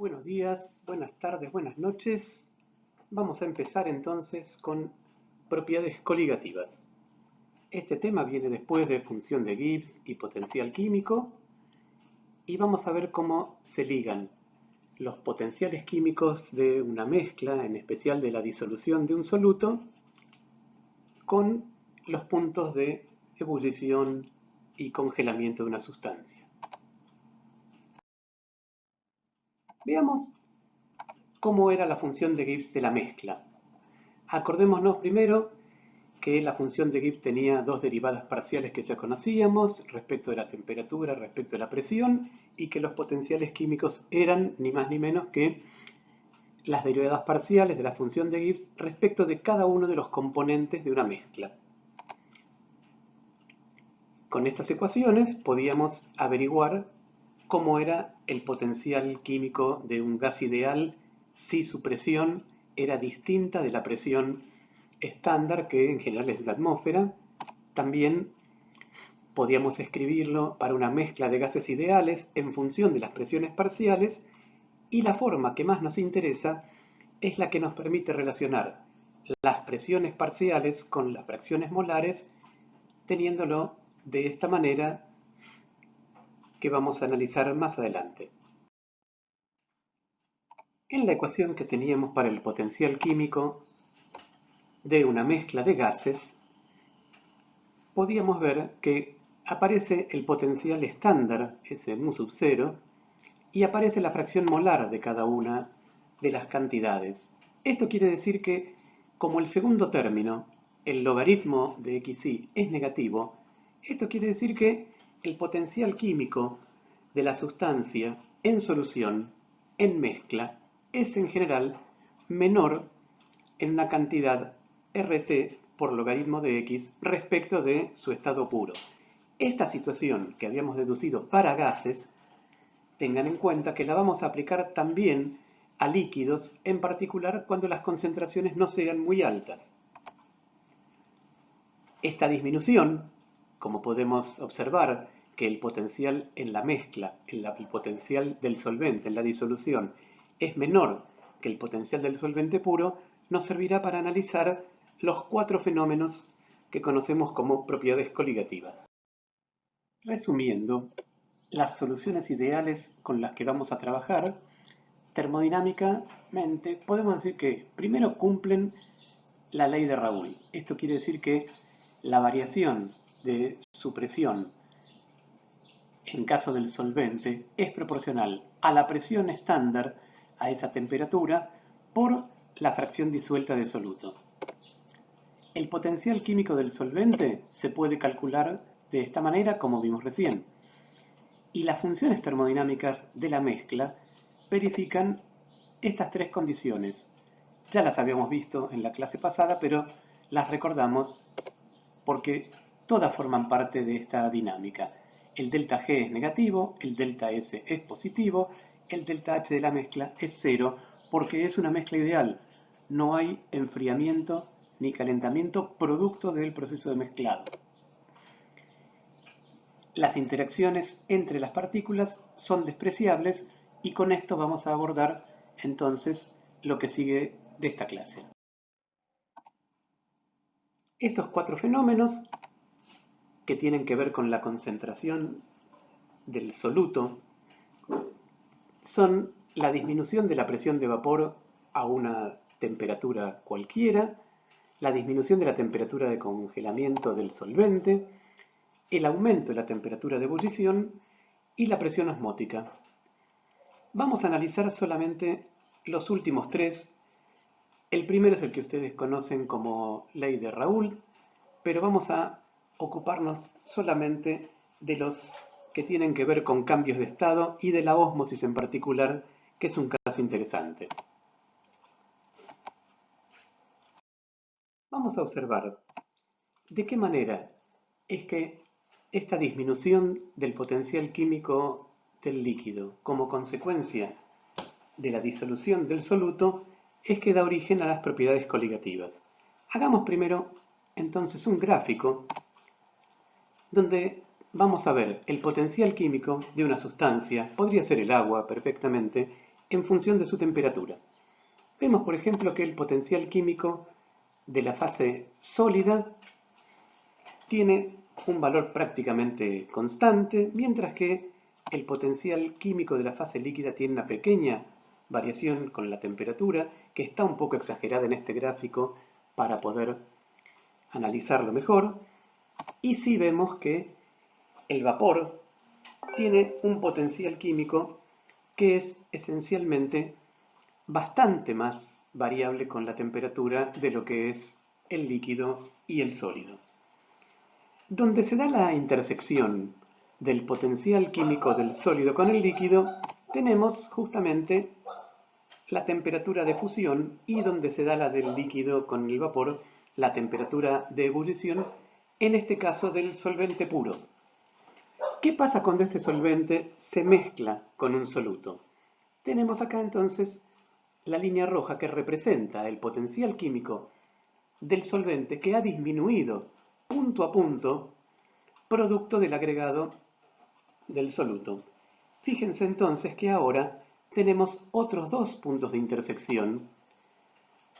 Buenos días, buenas tardes, buenas noches. Vamos a empezar entonces con propiedades coligativas. Este tema viene después de función de Gibbs y potencial químico y vamos a ver cómo se ligan los potenciales químicos de una mezcla, en especial de la disolución de un soluto, con los puntos de ebullición y congelamiento de una sustancia. Veamos cómo era la función de Gibbs de la mezcla. Acordémonos primero que la función de Gibbs tenía dos derivadas parciales que ya conocíamos respecto de la temperatura, respecto de la presión, y que los potenciales químicos eran ni más ni menos que las derivadas parciales de la función de Gibbs respecto de cada uno de los componentes de una mezcla. Con estas ecuaciones podíamos averiguar cómo era el potencial químico de un gas ideal si su presión era distinta de la presión estándar, que en general es de la atmósfera. También podíamos escribirlo para una mezcla de gases ideales en función de las presiones parciales, y la forma que más nos interesa es la que nos permite relacionar las presiones parciales con las fracciones molares, teniéndolo de esta manera que vamos a analizar más adelante. En la ecuación que teníamos para el potencial químico de una mezcla de gases, podíamos ver que aparece el potencial estándar, ese mu sub 0, y aparece la fracción molar de cada una de las cantidades. Esto quiere decir que, como el segundo término, el logaritmo de xy, es negativo, esto quiere decir que el potencial químico de la sustancia en solución, en mezcla, es en general menor en una cantidad RT por logaritmo de x respecto de su estado puro. Esta situación que habíamos deducido para gases, tengan en cuenta que la vamos a aplicar también a líquidos, en particular cuando las concentraciones no sean muy altas. Esta disminución, como podemos observar que el potencial en la mezcla, el potencial del solvente en la disolución, es menor que el potencial del solvente puro, nos servirá para analizar los cuatro fenómenos que conocemos como propiedades coligativas. Resumiendo, las soluciones ideales con las que vamos a trabajar, termodinámicamente, podemos decir que primero cumplen la ley de Raoult. Esto quiere decir que la variación de su presión en caso del solvente es proporcional a la presión estándar a esa temperatura por la fracción disuelta de soluto. El potencial químico del solvente se puede calcular de esta manera, como vimos recién, y las funciones termodinámicas de la mezcla verifican estas tres condiciones. Ya las habíamos visto en la clase pasada, pero las recordamos porque todas forman parte de esta dinámica. El delta G es negativo, el delta S es positivo, el delta H de la mezcla es cero, porque es una mezcla ideal. No hay enfriamiento ni calentamiento producto del proceso de mezclado. Las interacciones entre las partículas son despreciables, y con esto vamos a abordar entonces lo que sigue de esta clase. Estos cuatro fenómenos, que tienen que ver con la concentración del soluto, son la disminución de la presión de vapor a una temperatura cualquiera, la disminución de la temperatura de congelamiento del solvente, el aumento de la temperatura de ebullición y la presión osmótica. Vamos a analizar solamente los últimos tres. El primero es el que ustedes conocen como ley de Raoult, pero vamos a ocuparnos solamente de los que tienen que ver con cambios de estado y de la ósmosis en particular, que es un caso interesante. Vamos a observar de qué manera es que esta disminución del potencial químico del líquido, como consecuencia de la disolución del soluto, es que da origen a las propiedades coligativas. Hagamos primero entonces un gráfico donde vamos a ver el potencial químico de una sustancia, podría ser el agua perfectamente, en función de su temperatura. Vemos, por ejemplo, que el potencial químico de la fase sólida tiene un valor prácticamente constante, mientras que el potencial químico de la fase líquida tiene una pequeña variación con la temperatura, que está un poco exagerada en este gráfico para poder analizarlo mejor. Y sí vemos que el vapor tiene un potencial químico que es esencialmente bastante más variable con la temperatura de lo que es el líquido y el sólido. Donde se da la intersección del potencial químico del sólido con el líquido, tenemos justamente la temperatura de fusión, y donde se da la del líquido con el vapor, la temperatura de ebullición, en este caso del solvente puro. ¿Qué pasa cuando este solvente se mezcla con un soluto? Tenemos acá entonces la línea roja que representa el potencial químico del solvente que ha disminuido punto a punto producto del agregado del soluto. Fíjense entonces que ahora tenemos otros dos puntos de intersección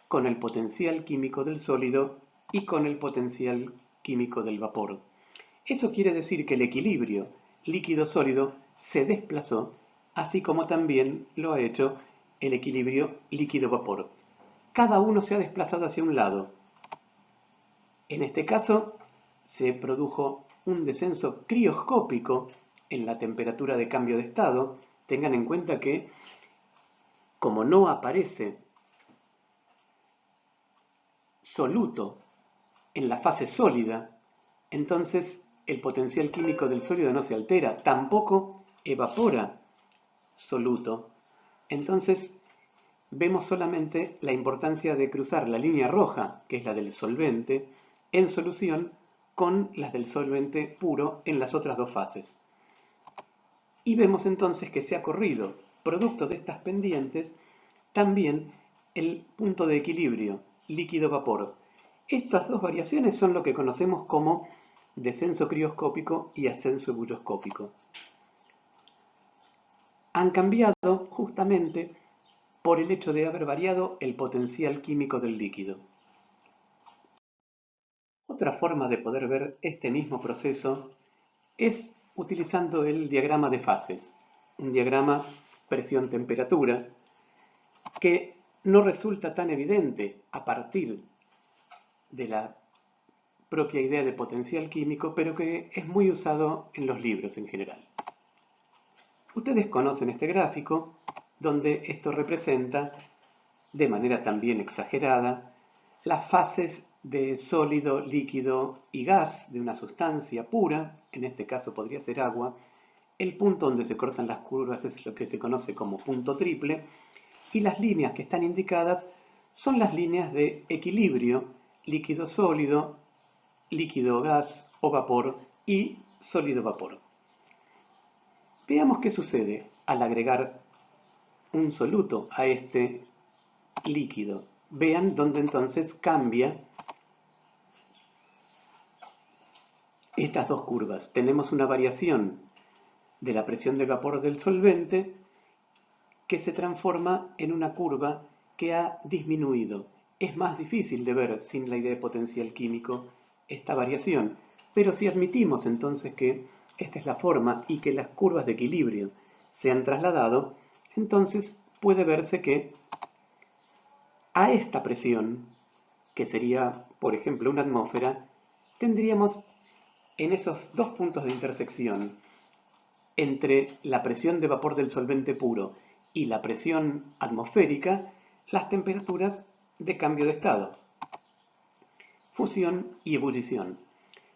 con el potencial químico del sólido y con el potencial químico del vapor. Eso quiere decir que el equilibrio líquido-sólido se desplazó, así como también lo ha hecho el equilibrio líquido-vapor. Cada uno se ha desplazado hacia un lado. En este caso, se produjo un descenso crioscópico en la temperatura de cambio de estado. Tengan en cuenta que, como no aparece soluto en la fase sólida, entonces el potencial químico del sólido no se altera, tampoco evapora soluto. Entonces vemos solamente la importancia de cruzar la línea roja, que es la del solvente, en solución, con las del solvente puro en las otras dos fases. Y vemos entonces que se ha corrido, producto de estas pendientes, también el punto de equilibrio líquido-vapor. Estas dos variaciones son lo que conocemos como descenso crioscópico y ascenso ebulloscópico. Han cambiado justamente por el hecho de haber variado el potencial químico del líquido. Otra forma de poder ver este mismo proceso es utilizando el diagrama de fases, un diagrama presión-temperatura, que no resulta tan evidente a partir de la propia idea de potencial químico, pero que es muy usado en los libros en general. Ustedes conocen este gráfico, donde esto representa, de manera también exagerada, las fases de sólido, líquido y gas de una sustancia pura, en este caso podría ser agua. El punto donde se cortan las curvas es lo que se conoce como punto triple, y las líneas que están indicadas son las líneas de equilibrio líquido-sólido, líquido-gas o vapor y sólido-vapor. Veamos qué sucede al agregar un soluto a este líquido. Vean dónde entonces cambia estas dos curvas. Tenemos una variación de la presión del vapor del solvente que se transforma en una curva que ha disminuido. Es más difícil de ver sin la idea de potencial químico esta variación, pero si admitimos entonces que esta es la forma y que las curvas de equilibrio se han trasladado, entonces puede verse que a esta presión, que sería, por ejemplo, una atmósfera, tendríamos en esos dos puntos de intersección entre la presión de vapor del solvente puro y la presión atmosférica, las temperaturas de cambio de estado, fusión y ebullición.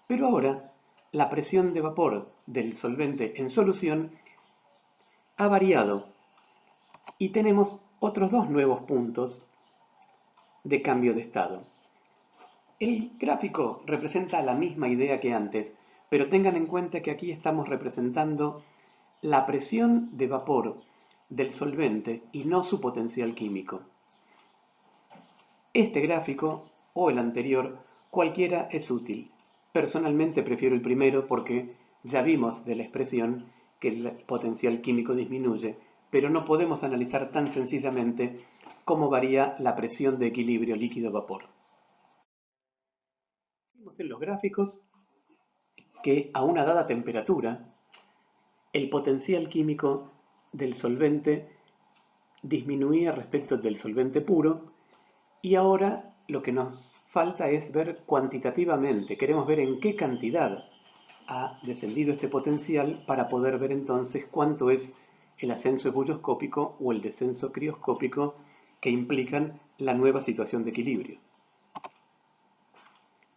Pero ahora, la presión de vapor del solvente en solución ha variado y tenemos otros dos nuevos puntos de cambio de estado. El gráfico representa la misma idea que antes, pero tengan en cuenta que aquí estamos representando la presión de vapor del solvente y no su potencial químico. Este gráfico o el anterior, cualquiera es útil. Personalmente prefiero el primero porque ya vimos de la expresión que el potencial químico disminuye, pero no podemos analizar tan sencillamente cómo varía la presión de equilibrio líquido-vapor. Vemos en los gráficos que a una dada temperatura, el potencial químico del solvente disminuía respecto del solvente puro, y ahora lo que nos falta es ver cuantitativamente, queremos ver en qué cantidad ha descendido este potencial para poder ver entonces cuánto es el ascenso ebulloscópico o el descenso crioscópico que implican la nueva situación de equilibrio.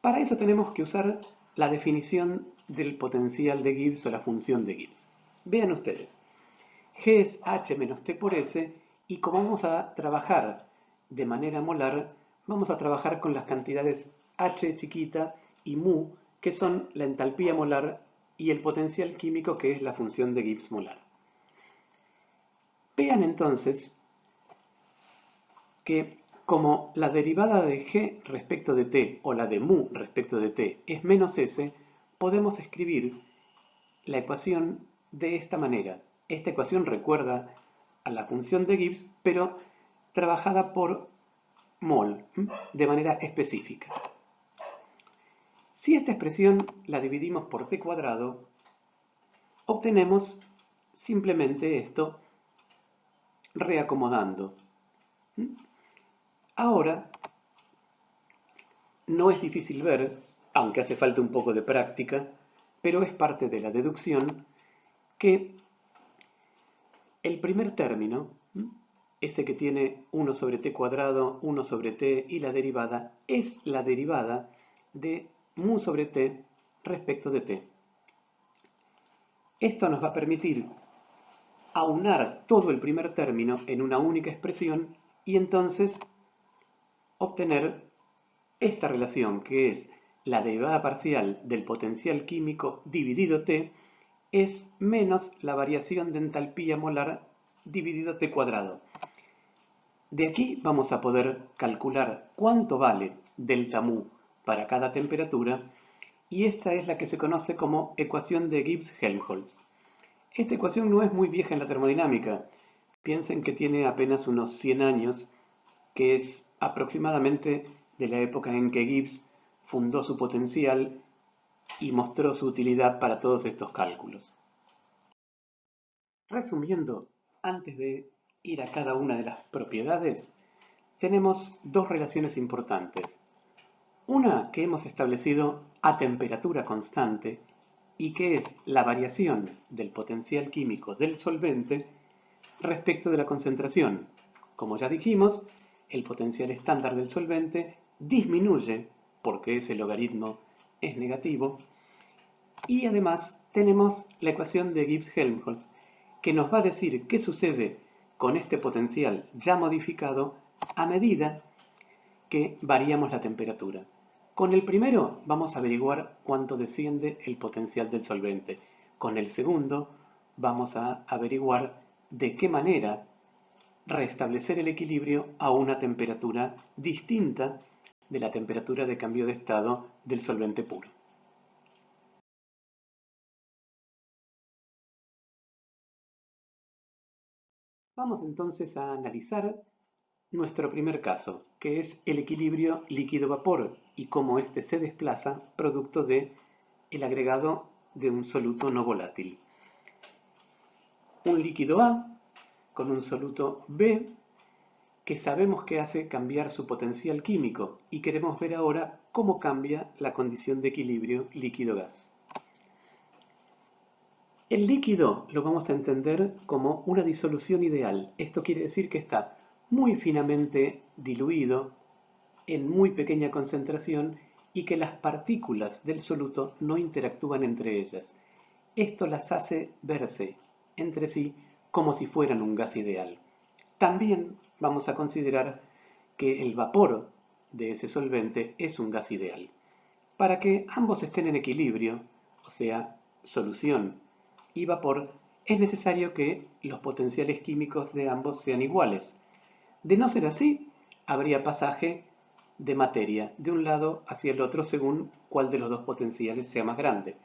Para eso tenemos que usar la definición del potencial de Gibbs o la función de Gibbs. Vean ustedes, G es H menos T por S, y como vamos a trabajar de manera molar, vamos a trabajar con las cantidades H chiquita y mu, que son la entalpía molar y el potencial químico, que es la función de Gibbs molar. Vean entonces que como la derivada de G respecto de T o la de mu respecto de T es menos S, podemos escribir la ecuación de esta manera. Esta ecuación recuerda a la función de Gibbs, pero trabajada por mol, de manera específica. Si esta expresión la dividimos por t cuadrado, obtenemos simplemente esto reacomodando. Ahora, no es difícil ver, aunque hace falta un poco de práctica, pero es parte de la deducción, que el primer término, ese que tiene 1 sobre t cuadrado, 1 sobre t y la derivada, es la derivada de mu sobre t respecto de t. Esto nos va a permitir aunar todo el primer término en una única expresión y entonces obtener esta relación, que es la derivada parcial del potencial químico dividido t, es menos la variación de entalpía molar dividido t cuadrado. De aquí vamos a poder calcular cuánto vale delta mu para cada temperatura, y esta es la que se conoce como ecuación de Gibbs-Helmholtz. Esta ecuación no es muy vieja en la termodinámica. Piensen que tiene apenas unos 100 años, que es aproximadamente de la época en que Gibbs fundó su potencial y mostró su utilidad para todos estos cálculos. Resumiendo, antes de ir a cada una de las propiedades, tenemos dos relaciones importantes. Una que hemos establecido a temperatura constante y que es la variación del potencial químico del solvente respecto de la concentración. Como ya dijimos, el potencial estándar del solvente disminuye porque ese logaritmo es negativo, y además tenemos la ecuación de Gibbs-Helmholtz que nos va a decir qué sucede con este potencial ya modificado a medida que variamos la temperatura. Con el primero vamos a averiguar cuánto desciende el potencial del solvente. Con el segundo vamos a averiguar de qué manera restablecer el equilibrio a una temperatura distinta de la temperatura de cambio de estado del solvente puro. Vamos entonces a analizar nuestro primer caso, que es el equilibrio líquido-vapor y cómo éste se desplaza producto de el agregado de un soluto no volátil. Un líquido A con un soluto B que sabemos que hace cambiar su potencial químico, y queremos ver ahora cómo cambia la condición de equilibrio líquido-gas. El líquido lo vamos a entender como una disolución ideal. Esto quiere decir que está muy finamente diluido en muy pequeña concentración y que las partículas del soluto no interactúan entre ellas. Esto las hace verse entre sí como si fueran un gas ideal. También vamos a considerar que el vapor de ese solvente es un gas ideal. Para que ambos estén en equilibrio, o sea, solución y vapor, es necesario que los potenciales químicos de ambos sean iguales. De no ser así, habría pasaje de materia de un lado hacia el otro según cuál de los dos potenciales sea más grande.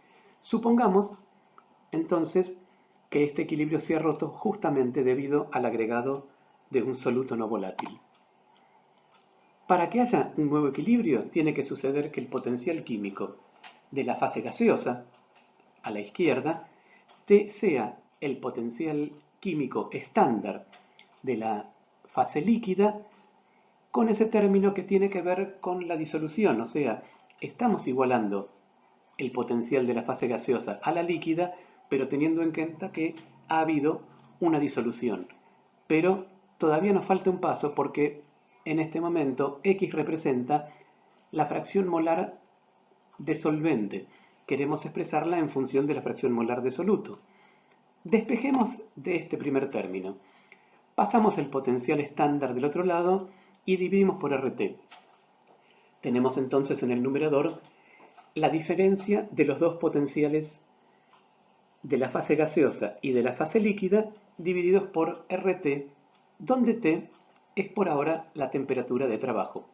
Supongamos, entonces, que este equilibrio se ha roto justamente debido al agregado de un soluto no volátil. Para que haya un nuevo equilibrio, tiene que suceder que el potencial químico de la fase gaseosa, a la izquierda, sea el potencial químico estándar de la fase líquida, con ese término que tiene que ver con la disolución, o sea, estamos igualando el potencial de la fase gaseosa a la líquida, pero teniendo en cuenta que ha habido una disolución. Pero todavía nos falta un paso porque en este momento X representa la fracción molar de solvente. Queremos expresarla en función de la fracción molar de soluto. Despejemos de este primer término. Pasamos el potencial estándar del otro lado y dividimos por RT. Tenemos entonces en el numerador la diferencia de los dos potenciales de la fase gaseosa y de la fase líquida divididos por RT, donde T es por ahora la temperatura de trabajo.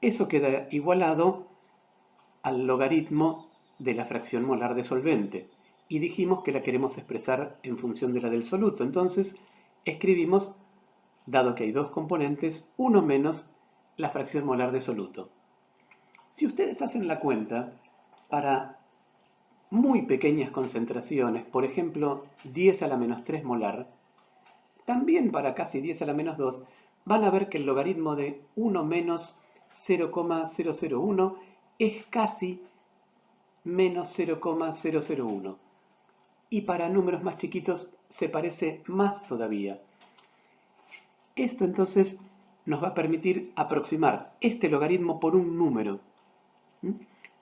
Eso queda igualado al logaritmo de la fracción molar de solvente y dijimos que la queremos expresar en función de la del soluto. Entonces escribimos, dado que hay dos componentes, 1 menos la fracción molar de soluto. Si ustedes hacen la cuenta, para muy pequeñas concentraciones, por ejemplo 10 a la menos 3 molar, también para casi 10 a la menos 2, van a ver que el logaritmo de 1 menos 0,001 es casi menos 0,001. Y para números más chiquitos se parece más todavía. Esto entonces nos va a permitir aproximar este logaritmo por un número.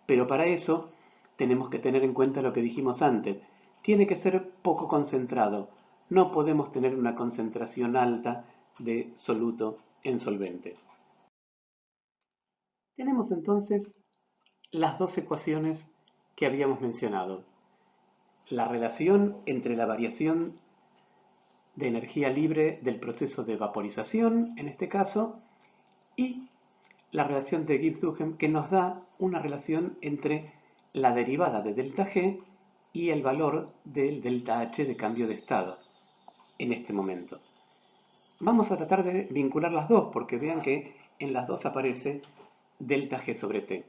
Pero para eso tenemos que tener en cuenta lo que dijimos antes. Tiene que ser poco concentrado. No podemos tener una concentración alta de soluto en solvente. Tenemos entonces las dos ecuaciones que habíamos mencionado. La relación entre la variación de energía libre del proceso de vaporización, en este caso, y la relación de Gibbs-Duhem, que nos da una relación entre la derivada de delta G y el valor del delta H de cambio de estado en este momento. Vamos a tratar de vincular las dos, porque vean que en las dos aparece delta G sobre T.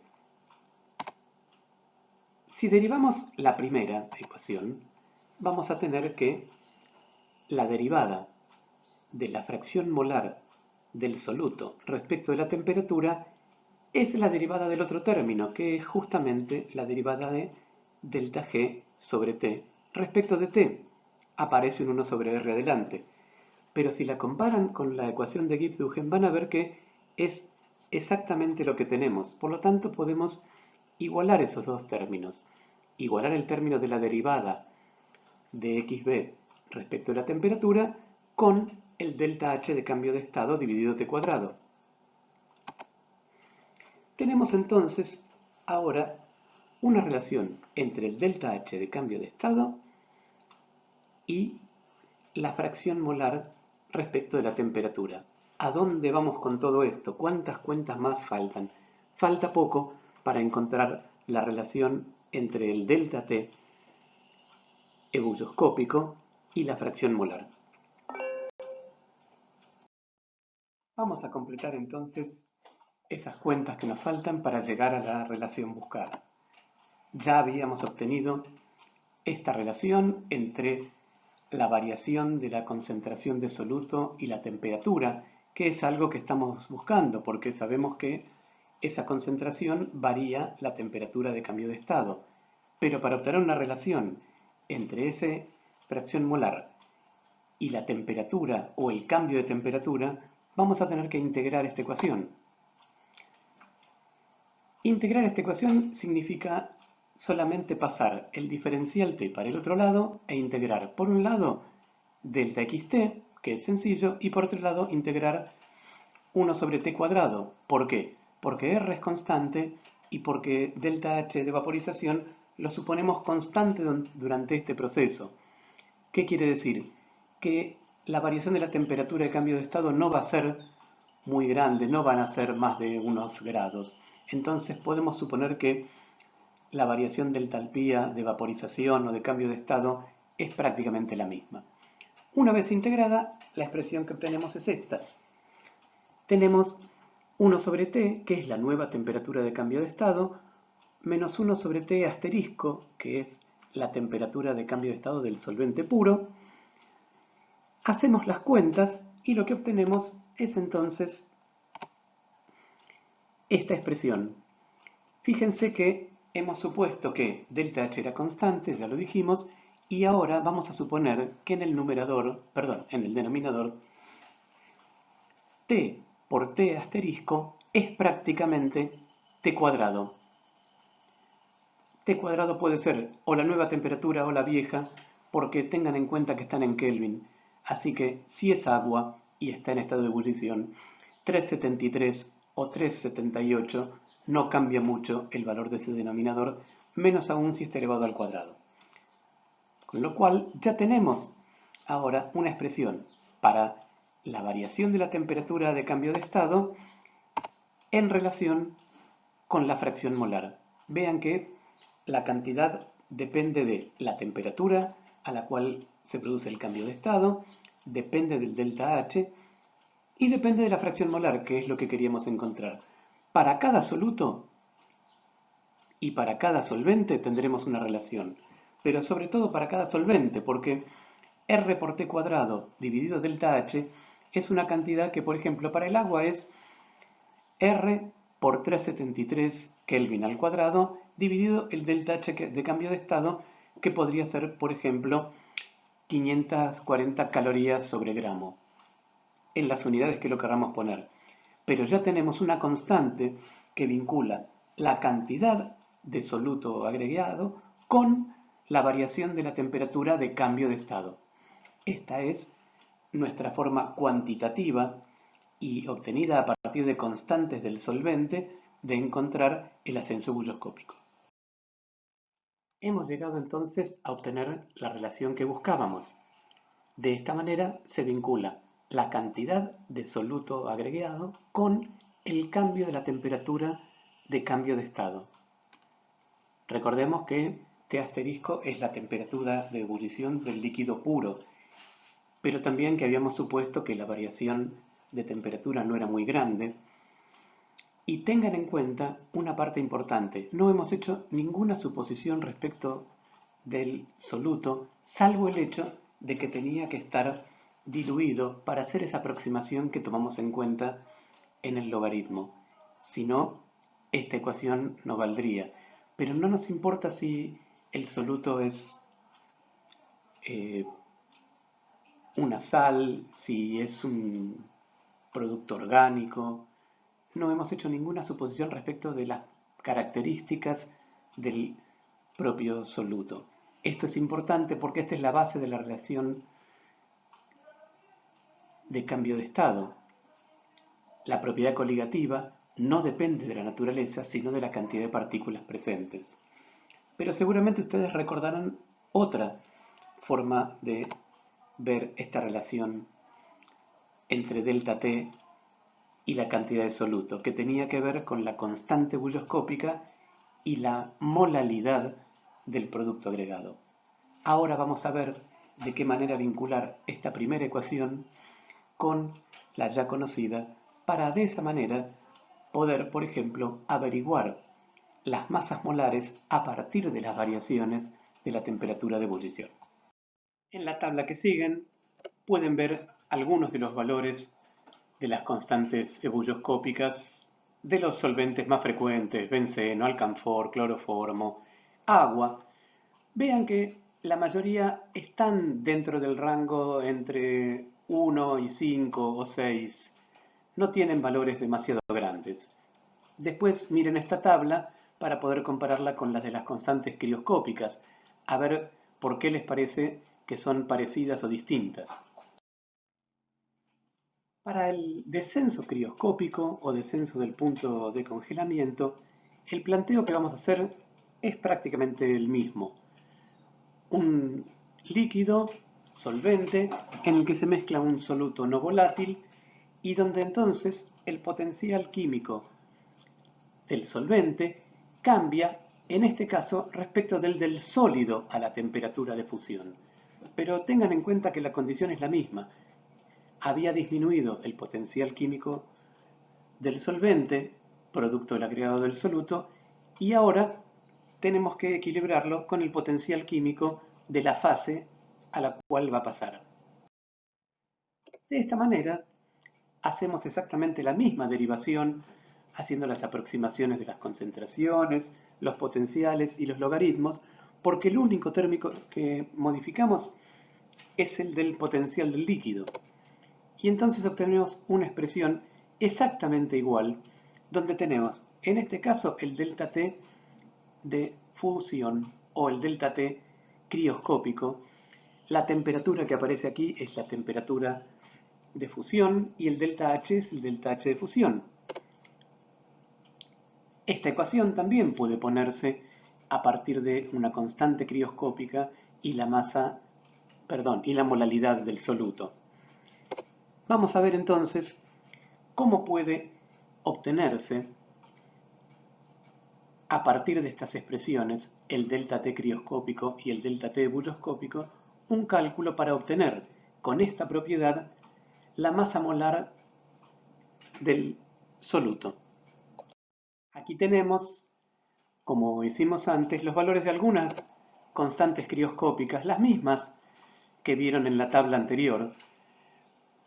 Si derivamos la primera ecuación, vamos a tener que la derivada de la fracción molar del soluto respecto de la temperatura es la derivada del otro término, que es justamente la derivada de delta G sobre T respecto de T. Aparece un 1 sobre R adelante. Pero si la comparan con la ecuación de Gibbs-Duhem, van a ver que es exactamente lo que tenemos. Por lo tanto, podemos igualar esos dos términos. Igualar el término de la derivada de XB respecto de la temperatura con el delta H de cambio de estado dividido T cuadrado. Tenemos entonces ahora una relación entre el delta H de cambio de estado y la fracción molar respecto de la temperatura. ¿A dónde vamos con todo esto? ¿Cuántas cuentas más faltan? Falta poco para encontrar la relación entre el delta T ebulloscópico y la fracción molar. Vamos a completar entonces esas cuentas que nos faltan para llegar a la relación buscada. Ya habíamos obtenido esta relación entre la variación de la concentración de soluto y la temperatura, que es algo que estamos buscando, porque sabemos que esa concentración varía la temperatura de cambio de estado. Pero para obtener una relación entre esa fracción molar y la temperatura o el cambio de temperatura, vamos a tener que integrar esta ecuación. Integrar esta ecuación significa solamente pasar el diferencial t para el otro lado e integrar por un lado delta xt, que es sencillo, y por otro lado integrar 1 sobre t cuadrado. ¿Por qué? Porque r es constante y porque delta h de vaporización lo suponemos constante durante este proceso. ¿Qué quiere decir? Que la variación de la temperatura de cambio de estado no va a ser muy grande, no van a ser más de unos grados. Entonces podemos suponer que la variación de entalpía de vaporización o de cambio de estado es prácticamente la misma. Una vez integrada, la expresión que obtenemos es esta. Tenemos 1 sobre t, que es la nueva temperatura de cambio de estado, menos 1 sobre t asterisco, que es la temperatura de cambio de estado del solvente puro. Hacemos las cuentas y lo que obtenemos es entonces esta expresión. Fíjense que hemos supuesto que ΔH era constante, ya lo dijimos, y ahora vamos a suponer que en el denominador, t por t asterisco es prácticamente t cuadrado. T cuadrado puede ser o la nueva temperatura o la vieja, porque tengan en cuenta que están en Kelvin. Así que si es agua y está en estado de ebullición, 373 o 378 no cambia mucho el valor de ese denominador, menos aún si está elevado al cuadrado. Con lo cual ya tenemos ahora una expresión para la variación de la temperatura de cambio de estado en relación con la fracción molar. Vean que la cantidad depende de la temperatura a la cual se produce el cambio de estado, depende del delta H y depende de la fracción molar, que es lo que queríamos encontrar. Para cada soluto y para cada solvente tendremos una relación, pero sobre todo para cada solvente, porque R por T cuadrado dividido delta H es una cantidad que, por ejemplo, para el agua es R por 373 Kelvin al cuadrado dividido el delta H de cambio de estado, que podría ser, por ejemplo, 540 calorías sobre gramo, en las unidades que lo queramos poner. Pero ya tenemos una constante que vincula la cantidad de soluto agregado con la variación de la temperatura de cambio de estado. Esta es nuestra forma cuantitativa y obtenida a partir de constantes del solvente de encontrar el ascenso bulloscópico. Hemos llegado entonces a obtener la relación que buscábamos. De esta manera se vincula la cantidad de soluto agregado con el cambio de la temperatura de cambio de estado. Recordemos que T asterisco es la temperatura de ebullición del líquido puro, pero también que habíamos supuesto que la variación de temperatura no era muy grande. Y tengan en cuenta una parte importante, no hemos hecho ninguna suposición respecto del soluto, salvo el hecho de que tenía que estar diluido para hacer esa aproximación que tomamos en cuenta en el logaritmo. Si no, esta ecuación no valdría. Pero no nos importa si el soluto es una sal, si es un producto orgánico. No hemos hecho ninguna suposición respecto de las características del propio soluto. Esto es importante porque esta es la base de la relación de cambio de estado. La propiedad coligativa no depende de la naturaleza, sino de la cantidad de partículas presentes. Pero seguramente ustedes recordarán otra forma de ver esta relación entre delta T y la cantidad de soluto, que tenía que ver con la constante bulloscópica y la molalidad del producto agregado. Ahora vamos a ver de qué manera vincular esta primera ecuación con la ya conocida para de esa manera poder, por ejemplo, averiguar las masas molares a partir de las variaciones de la temperatura de ebullición. En la tabla que siguen pueden ver algunos de los valores de las constantes ebulloscópicas de los solventes más frecuentes, benceno, alcanfor, cloroformo, agua. Vean que la mayoría están dentro del rango entre 1 y 5 o 6. No tienen valores demasiado grandes. Después miren esta tabla para poder compararla con las de las constantes crioscópicas, a ver por qué les parece que son parecidas o distintas. Para el descenso crioscópico o descenso del punto de congelamiento, el planteo que vamos a hacer es prácticamente el mismo. Un líquido solvente en el que se mezcla un soluto no volátil y donde entonces el potencial químico del solvente cambia, en este caso, respecto del sólido a la temperatura de fusión. pero tengan en cuenta que la condición es la misma. Había disminuido el potencial químico del solvente, producto del agregado del soluto, y ahora tenemos que equilibrarlo con el potencial químico de la fase a la cual va a pasar. De esta manera, hacemos exactamente la misma derivación, haciendo las aproximaciones de las concentraciones, los potenciales y los logaritmos, porque el único térmico que modificamos es el del potencial del líquido. Y entonces obtenemos una expresión exactamente igual, donde tenemos, en este caso, el delta T de fusión o el delta T crioscópico. La temperatura que aparece aquí es la temperatura de fusión y el delta H es el delta H de fusión. Esta ecuación también puede ponerse a partir de una constante crioscópica y la masa, y la molalidad del soluto. Vamos a ver entonces cómo puede obtenerse a partir de estas expresiones, el delta T crioscópico y el delta T ebullioscópico, un cálculo para obtener con esta propiedad la masa molar del soluto. Aquí tenemos, como hicimos antes, los valores de algunas constantes crioscópicas, las mismas que vieron en la tabla anterior.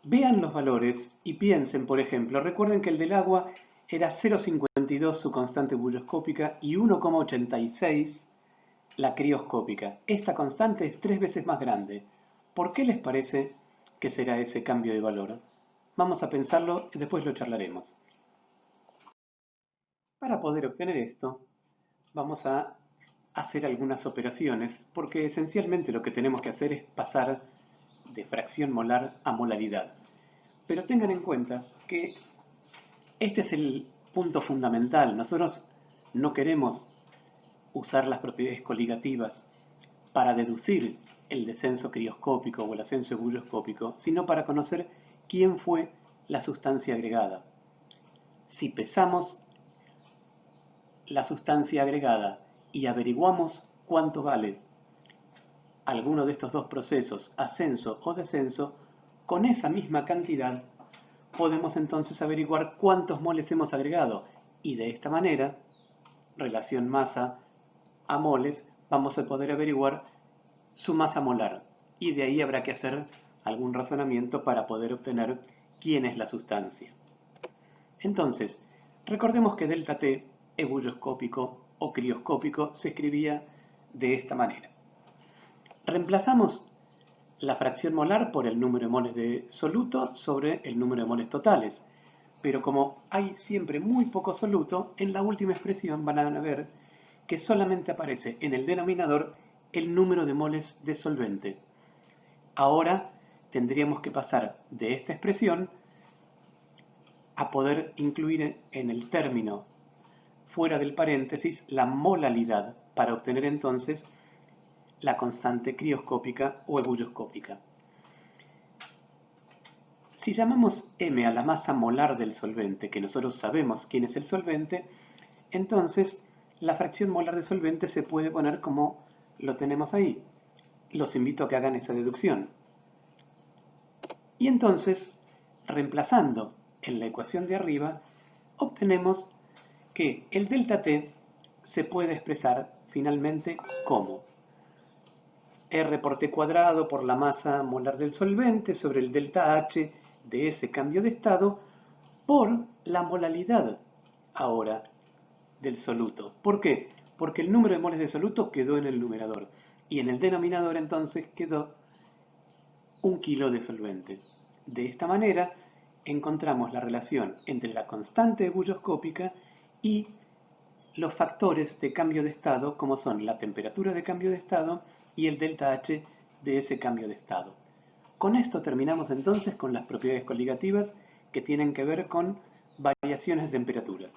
Vean los valores y piensen, por ejemplo, recuerden que el del agua era 0,52 su constante ebullioscópica y 1,86 la crioscópica. Esta constante es 3 veces más grande. ¿Por qué les parece que será ese cambio de valor? Vamos a pensarlo y después lo charlaremos. Para poder obtener esto, vamos a hacer algunas operaciones, porque esencialmente lo que tenemos que hacer es pasar de fracción molar a molaridad. Pero tengan en cuenta que este es el punto fundamental. Nosotros no queremos usar las propiedades coligativas para deducir el descenso crioscópico o el ascenso ebullioscópico, sino para conocer quién fue la sustancia agregada. Si pesamos la sustancia agregada y averiguamos cuánto vale alguno de estos dos procesos, ascenso o descenso, con esa misma cantidad podemos entonces averiguar cuántos moles hemos agregado y de esta manera, relación masa a moles, vamos a poder averiguar su masa molar y de ahí habrá que hacer algún razonamiento para poder obtener quién es la sustancia. Entonces, recordemos que delta T ebullioscópico o crioscópico se escribía de esta manera. Reemplazamos la fracción molar por el número de moles de soluto sobre el número de moles totales. Pero como hay siempre muy poco soluto, en la última expresión van a ver que solamente aparece en el denominador el número de moles de solvente. Ahora tendríamos que pasar de esta expresión a poder incluir en el término fuera del paréntesis la molalidad para obtener entonces la constante crioscópica o ebullioscópica. Si llamamos M a la masa molar del solvente, que nosotros sabemos quién es el solvente, entonces la fracción molar de solvente se puede poner como lo tenemos ahí. Los invito a que hagan esa deducción. Y entonces, reemplazando en la ecuación de arriba, obtenemos que el delta T se puede expresar finalmente como R por T cuadrado por la masa molar del solvente sobre el delta H de ese cambio de estado por la molalidad ahora del soluto. ¿Por qué? Porque el número de moles de soluto quedó en el numerador y en el denominador entonces quedó 1 kilo de solvente. De esta manera encontramos la relación entre la constante ebullioscópica y los factores de cambio de estado como son la temperatura de cambio de estado y el delta H de ese cambio de estado. Con esto terminamos entonces con las propiedades coligativas que tienen que ver con variaciones de temperaturas.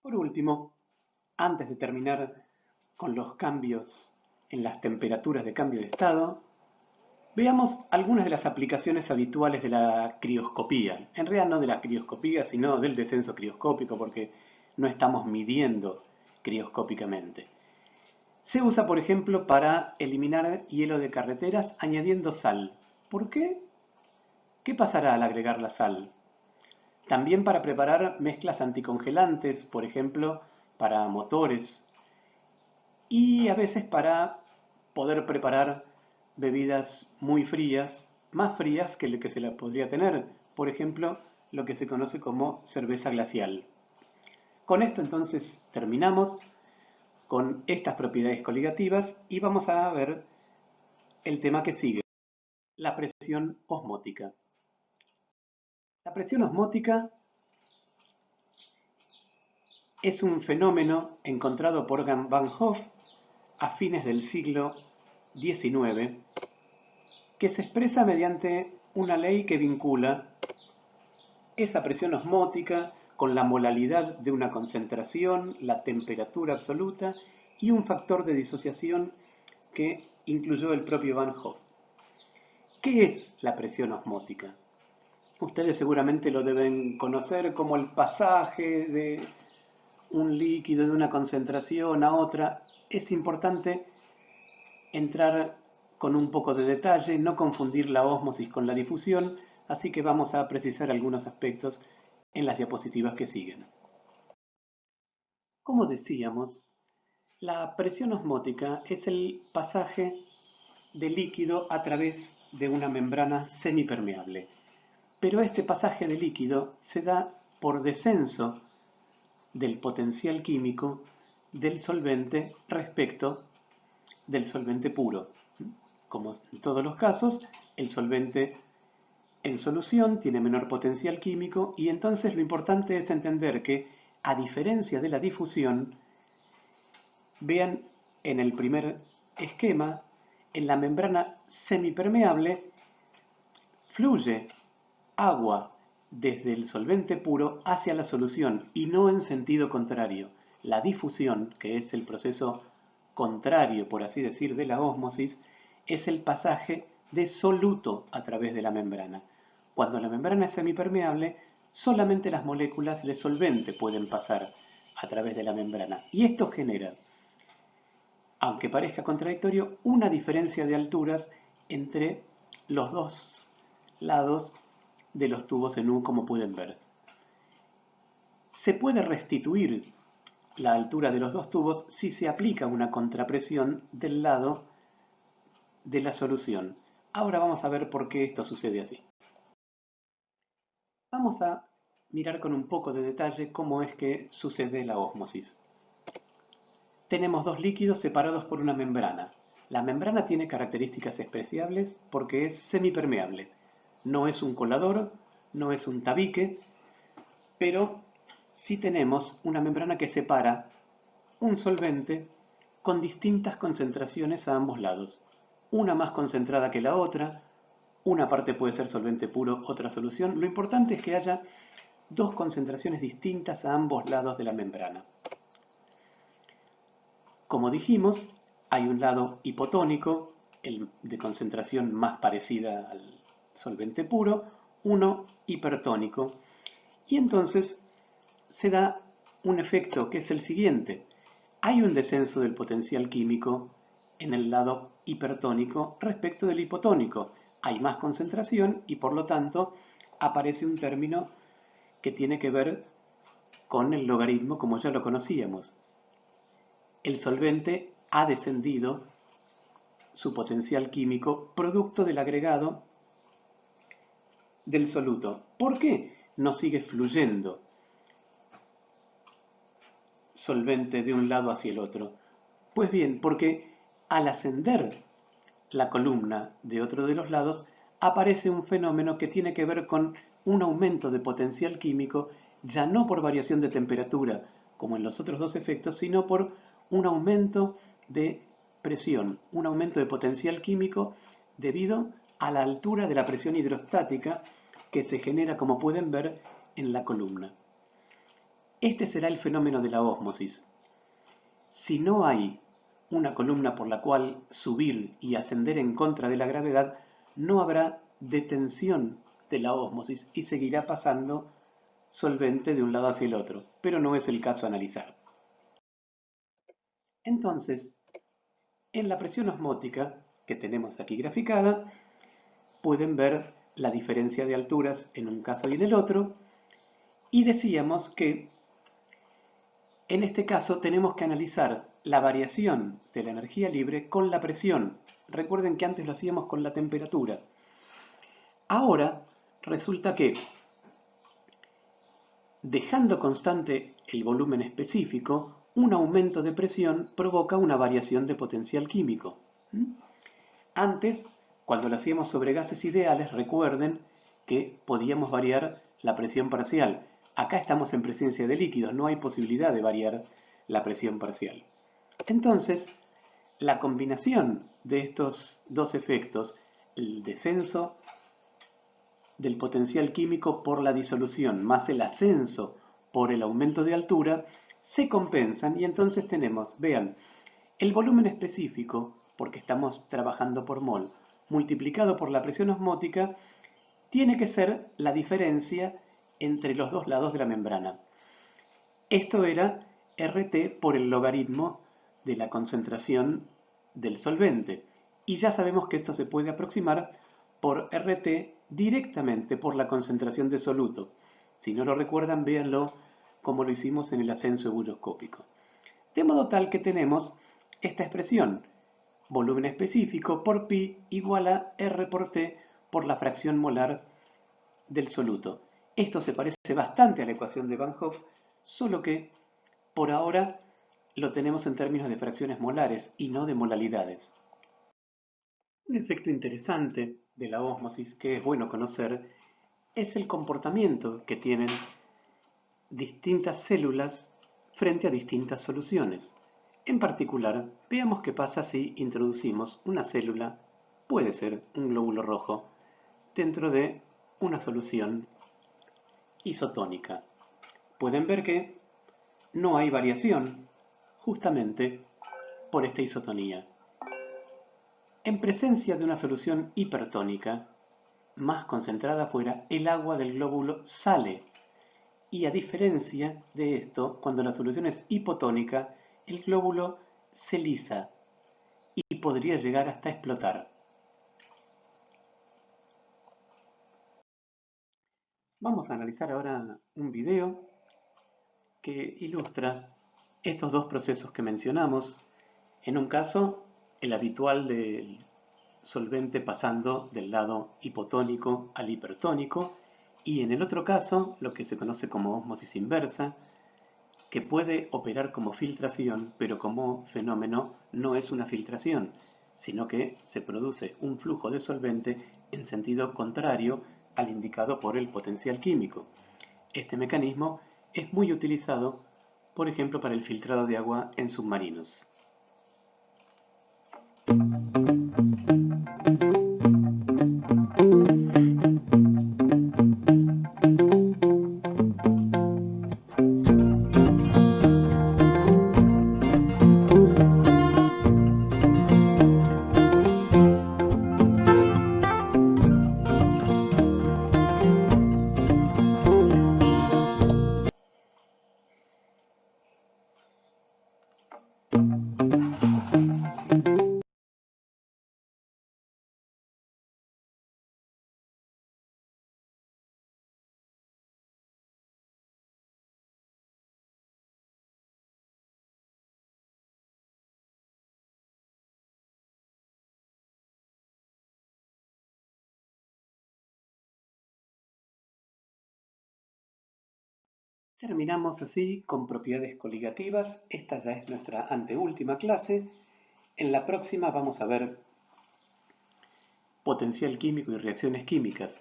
Por último, antes de terminar con los cambios en las temperaturas de cambio de estado, veamos algunas de las aplicaciones habituales de la crioscopía. En realidad no de la crioscopía, sino del descenso crioscópico, porque no estamos midiendo crioscópicamente. Se usa, por ejemplo, para eliminar hielo de carreteras añadiendo sal. ¿Por qué? ¿Qué pasará al agregar la sal? También para preparar mezclas anticongelantes, por ejemplo, para motores, y a veces para poder preparar bebidas muy frías, más frías que lo que se la podría tener, por ejemplo, lo que se conoce como cerveza glacial. Con esto entonces terminamos con estas propiedades coligativas y vamos a ver el tema que sigue, la presión osmótica. La presión osmótica es un fenómeno encontrado por Van Hoff a fines del siglo XIX que se expresa mediante una ley que vincula esa presión osmótica con la molalidad de una concentración, la temperatura absoluta y un factor de disociación que incluyó el propio Van Hoff. ¿Qué es la presión osmótica? Ustedes seguramente lo deben conocer como el pasaje de un líquido de una concentración a otra. Es importante entrar con un poco de detalle, no confundir la ósmosis con la difusión, así que vamos a precisar algunos aspectos en las diapositivas que siguen. Como decíamos, la presión osmótica es el pasaje de líquido a través de una membrana semipermeable. Pero este pasaje de líquido se da por descenso del potencial químico del solvente respecto del solvente puro. Como en todos los casos, el solvente en solución tiene menor potencial químico y entonces lo importante es entender que, a diferencia de la difusión, vean en el primer esquema, en la membrana semipermeable fluye agua desde el solvente puro hacia la solución y no en sentido contrario. La difusión, que es el proceso contrario, por así decir, de la ósmosis, es el pasaje de soluto a través de la membrana. Cuando la membrana es semipermeable, solamente las moléculas de solvente pueden pasar a través de la membrana. Y esto genera, aunque parezca contradictorio, una diferencia de alturas entre los dos lados de los tubos en U, como pueden ver. Se puede restituir la altura de los dos tubos si se aplica una contrapresión del lado de la solución. Ahora vamos a ver por qué esto sucede así. Vamos a mirar con un poco de detalle cómo es que sucede la ósmosis. Tenemos dos líquidos separados por una membrana. La membrana tiene características especiales porque es semipermeable. No es un colador, no es un tabique, pero sí tenemos una membrana que separa un solvente con distintas concentraciones a ambos lados. Una más concentrada que la otra, una parte puede ser solvente puro, otra solución. Lo importante es que haya dos concentraciones distintas a ambos lados de la membrana. Como dijimos, hay un lado hipotónico, el de concentración más parecida al solvente puro, uno hipertónico. Y entonces se da un efecto que es el siguiente. Hay un descenso del potencial químico en el lado hipertónico respecto del hipotónico. Hay más concentración y por lo tanto aparece un término que tiene que ver con el logaritmo como ya lo conocíamos. El solvente ha descendido su potencial químico producto del agregado del soluto. ¿Por qué no sigue fluyendo solvente de un lado hacia el otro? Pues bien, porque al ascender la columna de otro de los lados, aparece un fenómeno que tiene que ver con un aumento de potencial químico, ya no por variación de temperatura, como en los otros dos efectos, sino por un aumento de presión, un aumento de potencial químico debido a la altura de la presión hidrostática que se genera, como pueden ver, en la columna. Este será el fenómeno de la ósmosis. Si no hay una columna por la cual subir y ascender en contra de la gravedad, no habrá detención de la ósmosis y seguirá pasando solvente de un lado hacia el otro, pero no es el caso a analizar. Entonces, En la presión osmótica, que tenemos aquí graficada, pueden ver la diferencia de alturas en un caso y en el otro, y decíamos que en este caso tenemos que analizar la variación de la energía libre con la presión. Recuerden que antes lo hacíamos con la temperatura. Ahora resulta que, dejando constante el volumen específico, un aumento de presión provoca una variación de potencial químico. Antes, cuando lo hacíamos sobre gases ideales, recuerden que podíamos variar la presión parcial. Acá estamos en presencia de líquidos, no hay posibilidad de variar la presión parcial. Entonces, la combinación de estos dos efectos, el descenso del potencial químico por la disolución más el ascenso por el aumento de altura, se compensan y entonces tenemos, vean, el volumen específico, porque estamos trabajando por mol, multiplicado por la presión osmótica, tiene que ser la diferencia entre los dos lados de la membrana. Esto era RT por el logaritmo de la concentración del solvente. Y ya sabemos que esto se puede aproximar por RT directamente por la concentración de soluto. Si no lo recuerdan, véanlo como lo hicimos en el ascenso euroscópico. De modo tal que tenemos esta expresión, volumen específico por pi igual a R por T por la fracción molar del soluto. Esto se parece bastante a la ecuación de Van Hoff, solo que por ahora lo tenemos en términos de fracciones molares y no de molalidades. Un efecto interesante de la ósmosis que es bueno conocer es el comportamiento que tienen distintas células frente a distintas soluciones. En particular, veamos qué pasa si introducimos una célula, puede ser un glóbulo rojo, dentro de una solución isotónica. Pueden ver que no hay variación justamente por esta isotonía. En presencia de una solución hipertónica, más concentrada afuera, el agua del glóbulo sale. Y a diferencia de esto, cuando la solución es hipotónica, el glóbulo se lisa y podría llegar hasta explotar. Vamos a analizar ahora un video que ilustra estos dos procesos que mencionamos. En un caso, el habitual del solvente pasando del lado hipotónico al hipertónico, y en el otro caso, lo que se conoce como ósmosis inversa, que puede operar como filtración, pero como fenómeno no es una filtración, sino que se produce un flujo de solvente en sentido contrario al indicado por el potencial químico. Este mecanismo es muy utilizado, por ejemplo, para el filtrado de agua en submarinos. Terminamos así con propiedades coligativas. Esta ya es nuestra anteúltima clase. En la próxima vamos a ver potencial químico y reacciones químicas.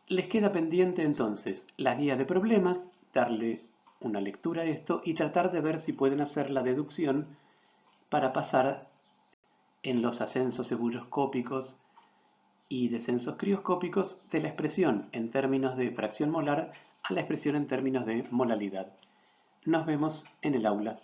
Les queda pendiente entonces la guía de problemas, darle una lectura a esto y tratar de ver si pueden hacer la deducción para pasar en los ascensos euroscópicos y descensos crioscópicos de la expresión en términos de fracción molar a la expresión en términos de molalidad. Nos vemos en el aula.